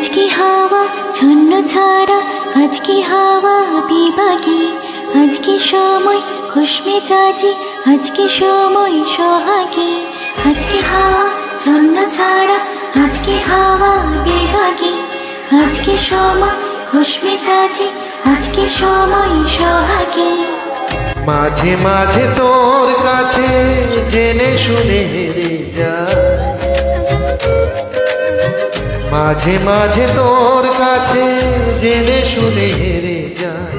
আজকে হাওয়া ছন্ন ছাড়া, আজকে হাওয়া বিভাগী, আজকে সময় খুশ মেজাজি, আজকে সময় সোহাগী। আজকে হাওয়া ছন্ন ছাড়া, আজকে হাওয়া বিভাগী, আজকে সময় খুশ মেজাজি, আজকে সময় সোহাগী। মাঝে মাঝে তোর কাছে জেনে শুনে হেরে যায়, মাঝে মাঝে তোর কাছে জেনে শুনে হেরে যায়।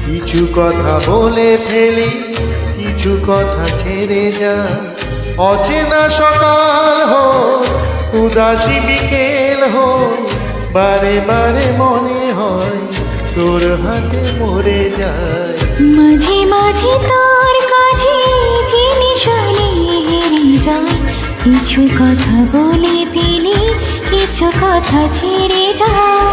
কিছু কথা বলে ফেলি, কিছু কথা ছেড়ে যায়। অচেনা সকাল হোক, উদাসী বিকেল হোক, বারে বারে মনে হয় তোর হাতে মরে যায়। মাঝে মাঝে তোর কাছে জেনে শুনে হেরে যায়, কিছু কথা বলে ফেলি, কিছু কথা ছেড়ে যায়।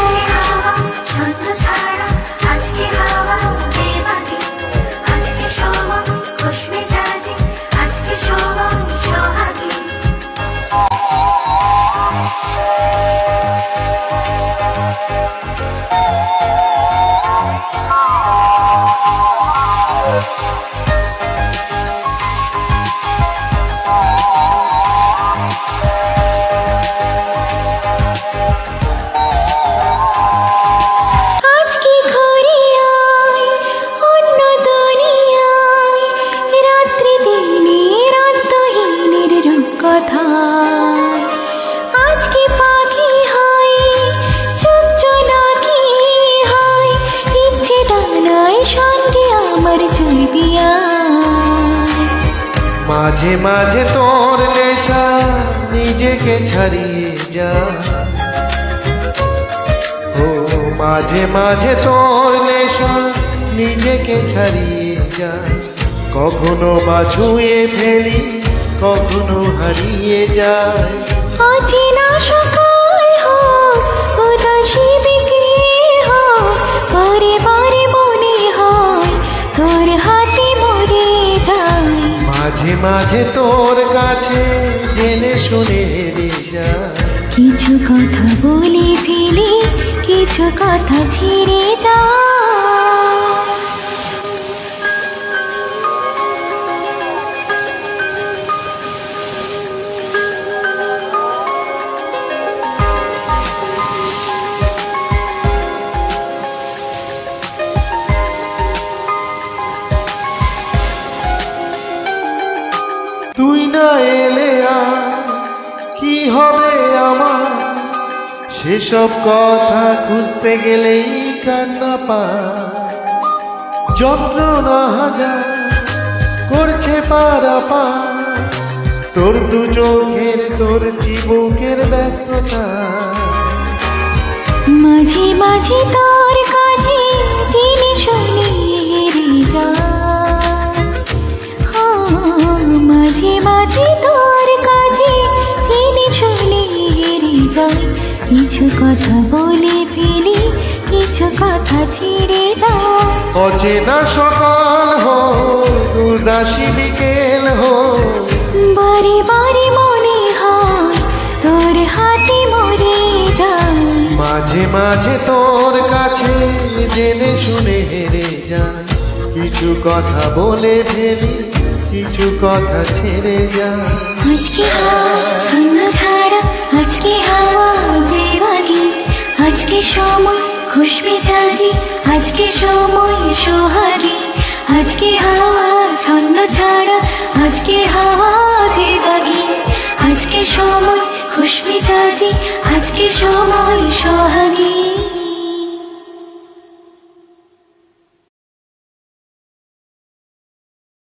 আজকে পাখি হয় চুপ জোনাকি হয়, ইচ্ছে ডানায় সঙ্গে আমার চলবি আয়। মাঝে মাঝে তোর নেশা নিজেকে ছাড়িয়ে যা, ও মাঝে মাঝে তোর নেশা নিজেকে ছাড়িয়ে যা। কখনো বা ছুঁয়ে ফেলি, কখনো হারিয়ে যায়। অচেনা সকাল হোক, উদাসী বিকেল হোক, বারে বারে মনে হয় তোর হাতে মরে যায়। মাঝে মাঝে তোর কাছে জেনে শুনে হেরে যায়। কিছু কথা বলে ফেলি, কিছু কথা ছেড়ে যায়। তুই না এলে আর কি হবে আমার, সেসব কথা খুঁজতে গেলেই কান্না পায়। যন্ত্রণা হাজার করছে পারাপা, তোর দু চোখের তোর চিবুকের ব্যস্ততা। মাঝে মাঝে তোর কাছে জেনে শুনে হেরে যায়, মাঝে মাঝে তোর কাছে জেনে শুনে হেরে যায়। কিছু কথা বলে ফেলি, কিছু কথা ছেড়ে যায়। অচেনা সকাল হোক, উদাসী বিকেল হোক, বারে বারে মনে হয় তোর হাতে মরে যায়। মাঝে মাঝে তোর কাছে জেনে শুনে হেরে যায়। কিছু কথা বলে ফেলি, কিছু কথা ছেড়ে যায়। আজকে হাওয়া ছন্ন ছাড়া, আজকে হাওয়া বেবাগী, আজকে সময় খুশ মেজাজি, আজকে সময় সোহাগী। আজকে হাওয়া ছন্ন ছাড়া, আজকে হাওয়া বেবাগী, আজকে সময় খুশ মেজাজি, আজকে সময় সোহাগী।